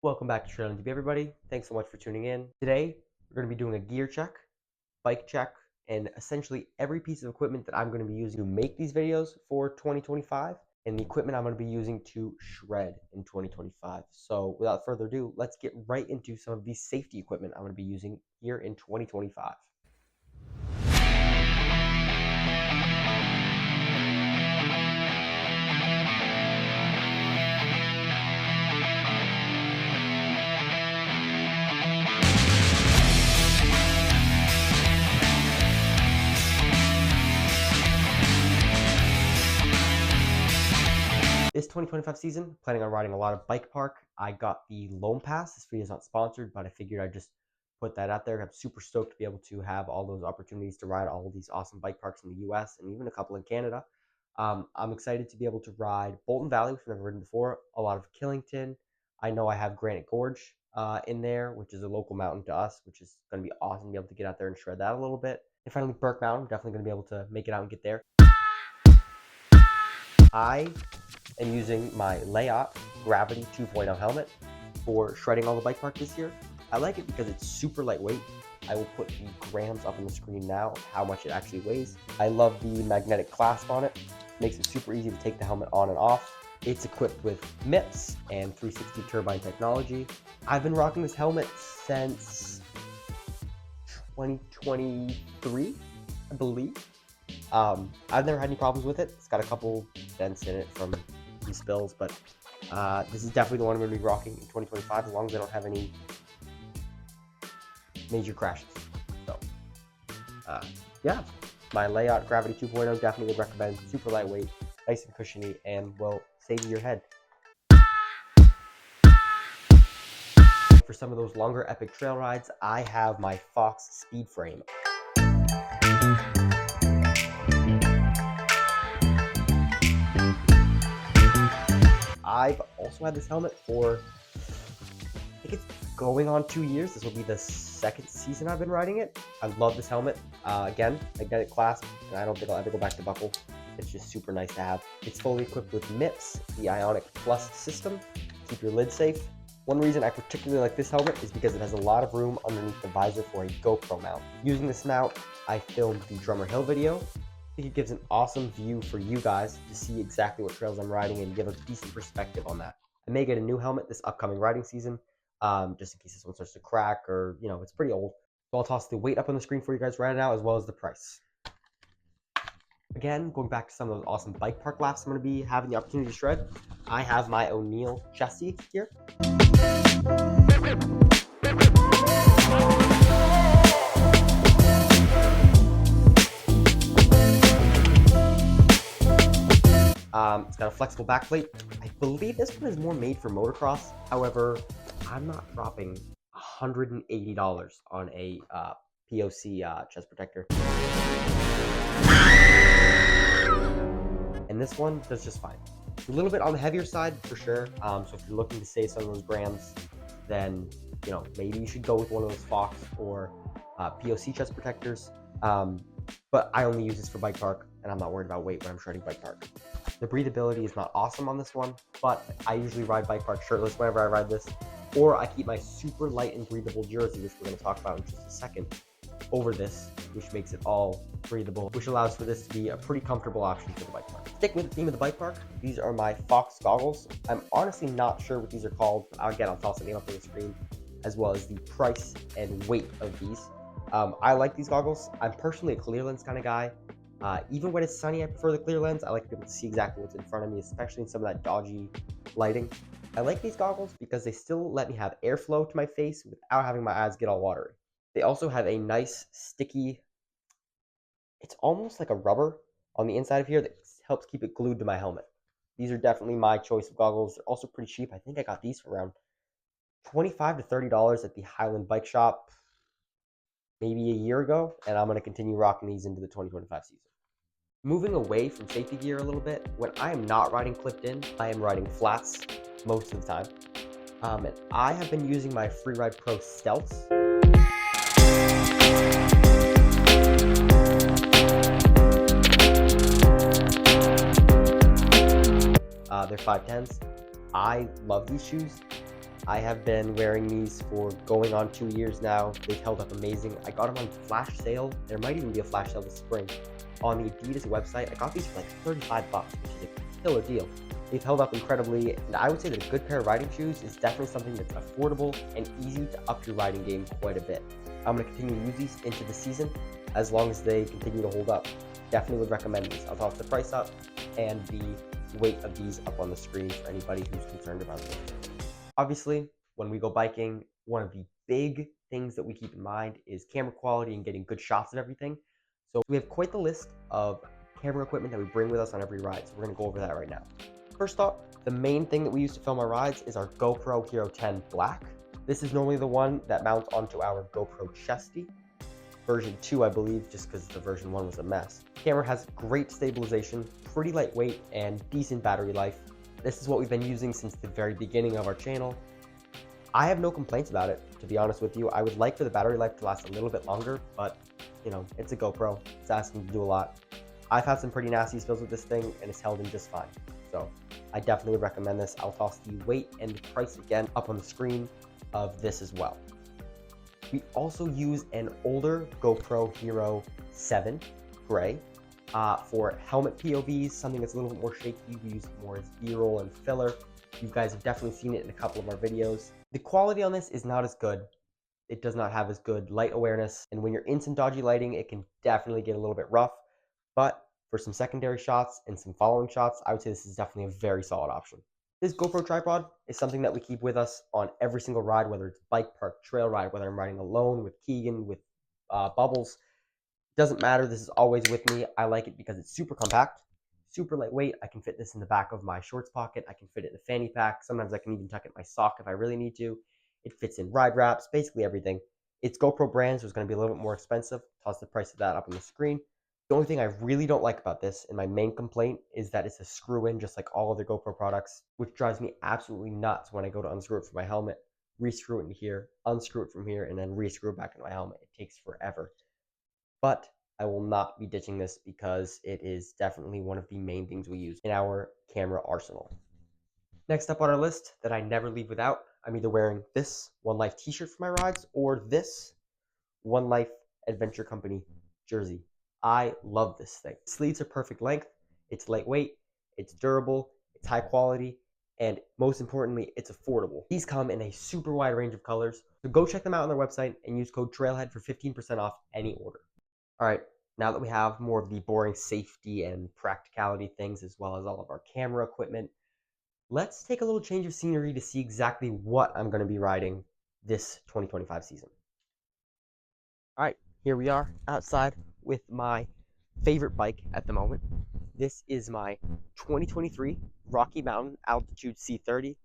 Welcome back to Trailing TV, everybody. Thanks so much for tuning in. Today, we're going to be doing a gear check, bike check, and essentially every piece of equipment that I'm going to be using to make these videos for 2025, and the equipment I'm going to be using to shred in 2025. So without further ado, let's get right into some of the safety equipment I'm going to be using here in 2025. This 2025 season, planning on riding a lot of bike park. I got the Loan Pass. This video is not sponsored, but I figured I'd just put that out there. I'm super stoked to be able to have all those opportunities to ride all of these awesome bike parks in the US and even a couple in Canada. I'm excited to be able to ride Bolton Valley, which I've never ridden before, a lot of Killington. I know I have Granite Gorge in there, which is a local mountain to us, which is going to be awesome to be able to get out there and shred that a little bit. And finally, Burke Mountain, definitely going to be able to make it out and get there. I am using my Layout Gravity 2.0 helmet for shredding all the bike park this year. I like it because it's super lightweight. I will put the grams up on the screen now of how much it actually weighs. I love the magnetic clasp on it. Makes it super easy to take the helmet on and off. It's equipped with MIPS and 360 turbine technology. I've been rocking this helmet since 2023, I believe. I've never had any problems with it. It's got a couple dents in it from some spills, but this is definitely the one I'm going to be rocking in 2025 as long as I don't have any major crashes. So, yeah, my Layout Gravity 2.0 definitely would recommend. Super lightweight, nice and cushiony, and will save you your head. For some of those longer epic trail rides, I have my Fox Speed Frame. I've also had this helmet for, I think it's going on 2 years. This will be the second season I've been riding it. I love this helmet. Again, magnetic clasp, and I don't think I'll ever go back to buckle. It's just super nice to have. It's fully equipped with MIPS, the Ionic Plus system, keep your lid safe. One reason I particularly like this helmet is because it has a lot of room underneath the visor for a GoPro mount. Using this mount, I filmed the Drummer Hill video. I think it gives an awesome view for you guys to see exactly what trails I'm riding and give a decent perspective on that. I may get a new helmet this upcoming riding season, just in case this one starts to crack or, it's pretty old. So I'll toss the weight up on the screen for you guys right now, as well as the price. Again, going back to some of those awesome bike park laps I'm going to be having the opportunity to shred, I have my O'Neill chassis here. It's got a flexible backplate. I believe this one is more made for motocross. However, I'm not dropping $180 on a POC chest protector. And this one does just fine. A little bit on the heavier side for sure. So if you're looking to save some of those grams, then maybe you should go with one of those Fox or POC chest protectors. But I only use this for bike park, and I'm not worried about weight when I'm shredding bike park. The breathability is not awesome on this one, but I usually ride bike park shirtless whenever I ride this, or I keep my super light and breathable jersey, which we're going to talk about in just a second, over this, which makes it all breathable, which allows for this to be a pretty comfortable option for the bike park. Stick with the theme of the bike park. These are my Fox goggles. I'm honestly not sure what these are called. Again, I'll toss the name up on the screen, as well as the price and weight of these. I like these goggles. I'm personally a clear lens kind of guy. Even when it's sunny, I prefer the clear lens. I like to be able to see exactly what's in front of me, especially in some of that dodgy lighting. I like these goggles because they still let me have airflow to my face without having my eyes get all watery. They also have a nice sticky, it's almost like a rubber on the inside of here that helps keep it glued to my helmet. These are definitely my choice of goggles. They're also pretty cheap. I think I got these for around $25 to $30 at the Highland Bike Shop maybe a year ago, and I'm going to continue rocking these into the 2025 season. Moving away from safety gear a little bit, when I am not riding clipped in, I am riding flats most of the time. And I have been using my Freeride Pro Stealths. They're 510s. I love these shoes. I have been wearing these for going on 2 years now. They've held up amazing. I got them on flash sale. There might even be a flash sale this spring. On the Adidas website, I got these for like 35 bucks, which is a killer deal. They've held up incredibly, and I would say that a good pair of riding shoes is definitely something that's affordable and easy to up your riding game quite a bit. I'm going to continue to use these into the season as long as they continue to hold up. Definitely would recommend these. I'll toss the price up and the weight of these up on the screen for anybody who's concerned about this. Obviously, when we go biking, one of the big things that we keep in mind is camera quality and getting good shots of everything. So we have quite the list of camera equipment that we bring with us on every ride, so we're going to go over that right now. First off, the main thing that we use to film our rides is our GoPro Hero 10 Black. This is normally the one that mounts onto our GoPro Chesty. Version 2, I believe, just because the version 1 was a mess. The camera has great stabilization, pretty lightweight, and decent battery life. This is what we've been using since the very beginning of our channel. I have no complaints about it, to be honest with you. I would like for the battery life to last a little bit longer, but, you know, it's a GoPro. It's asking to do a lot. I've had some pretty nasty spills with this thing, and it's held in just fine. So I definitely would recommend this. I'll toss the weight and the price again up on the screen of this as well. We also use an older GoPro Hero 7 Gray for helmet POVs, something that's a little bit more shaky. We use it more as B-roll and filler. You guys have definitely seen it in a couple of our videos. The quality on this is not as good. It does not have as good light awareness, and when you're in some dodgy lighting, it can definitely get a little bit rough. But for some secondary shots and some following shots, I would say this is definitely a very solid option. This GoPro tripod is something that we keep with us on every single ride, whether it's bike, park, trail ride, whether I'm riding alone, with Keegan, with Bubbles. Doesn't matter, this is always with me. I like it because it's super compact, super lightweight. I can fit this in the back of my shorts pocket. I can fit it in a fanny pack. Sometimes I can even tuck it in my sock if I really need to. It fits in ride wraps, basically everything. It's GoPro brand, so it's going to be a little bit more expensive. Toss the price of that up on the screen. The only thing I really don't like about this, and my main complaint, is that it's a screw-in just like all other GoPro products, which drives me absolutely nuts when I go to unscrew it from my helmet, re-screw it in here, unscrew it from here, and then re-screw it back in my helmet. It takes forever. But I will not be ditching this because it is definitely one of the main things we use in our camera arsenal. Next up on our list that I never leave without, I'm either wearing this One Life t-shirt for my rides or this One Life Adventure Company jersey. I love this thing. The sleeves are perfect length, it's lightweight, it's durable, it's high quality, and most importantly, it's affordable. These come in a super wide range of colors, so go check them out on their website and use code TRAILHEAD for 15% off any order. All right, now that we have more of the boring safety and practicality things as well as all of our camera equipment, let's take a little change of scenery to see exactly what I'm going to be riding this 2025 season. All right, here we are outside with my favorite bike at the moment. This is my 2023 Rocky Mountain Altitude C30.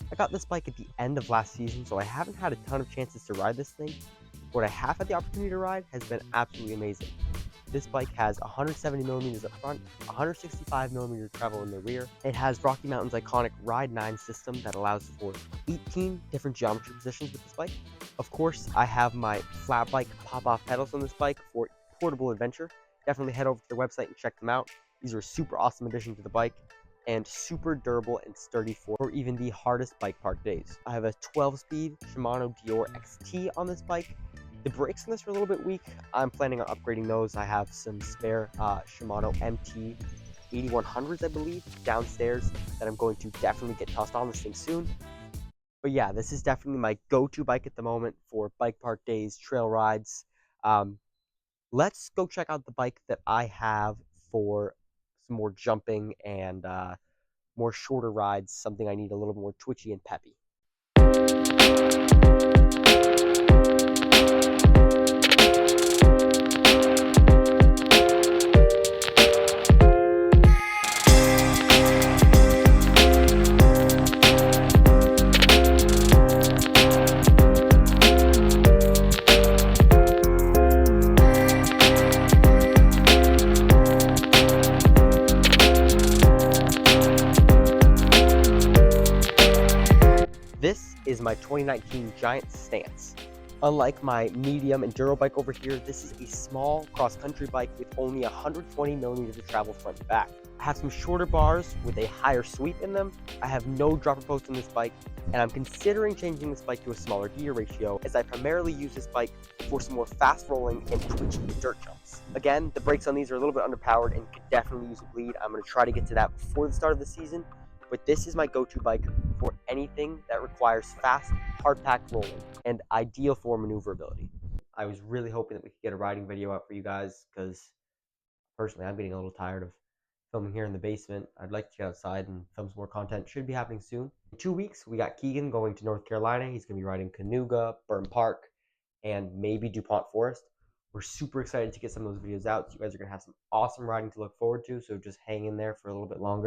I got this bike at the end of last season, so I haven't had a ton of chances to ride this thing. What I have had the opportunity to ride has been absolutely amazing. This bike has 170 millimeters up front, 165 millimeter travel in the rear. It has Rocky Mountain's iconic Ride 9 system that allows for 18 different geometry positions with this bike. Of course, I have my Flatbike pop-off pedals on this bike for portable adventure. Definitely head over to their website and check them out. These are a super awesome addition to the bike and super durable and sturdy for even the hardest bike park days. I have a 12-speed Shimano Dior XT on this bike. The brakes on this are a little bit weak. I'm planning on upgrading those. I have some spare Shimano MT 8100s, I believe, downstairs that I'm going to definitely get tossed on this thing soon. But yeah, this is definitely my go-to bike at the moment for bike park days, trail rides. Let's go check out the bike that I have for some more jumping and more shorter rides, something I need a little more twitchy and peppy. my 2019 Giant Stance. Unlike my medium enduro bike over here, this is a small cross-country bike with only 120 millimeters of travel front and back. I have some shorter bars with a higher sweep in them. I have no dropper post on this bike, and I'm considering changing this bike to a smaller gear ratio, as I primarily use this bike for some more fast rolling and twitchy dirt jumps. Again, the brakes on these are a little bit underpowered and could definitely use a bleed. I'm going to try to get to that before the start of the season, but this is my go-to bike for anything that requires fast, hard-packed rolling and ideal for maneuverability. I was really hoping that we could get a riding video out for you guys, because personally I'm getting a little tired of filming here in the basement. I'd like to get outside and film some more content. Should be happening soon. In 2 weeks, we got Keegan going to North Carolina. He's going to be riding Canoga, Burn Park, and maybe DuPont Forest. We're super excited to get some of those videos out. So you guys are going to have some awesome riding to look forward to, so just hang in there for a little bit longer.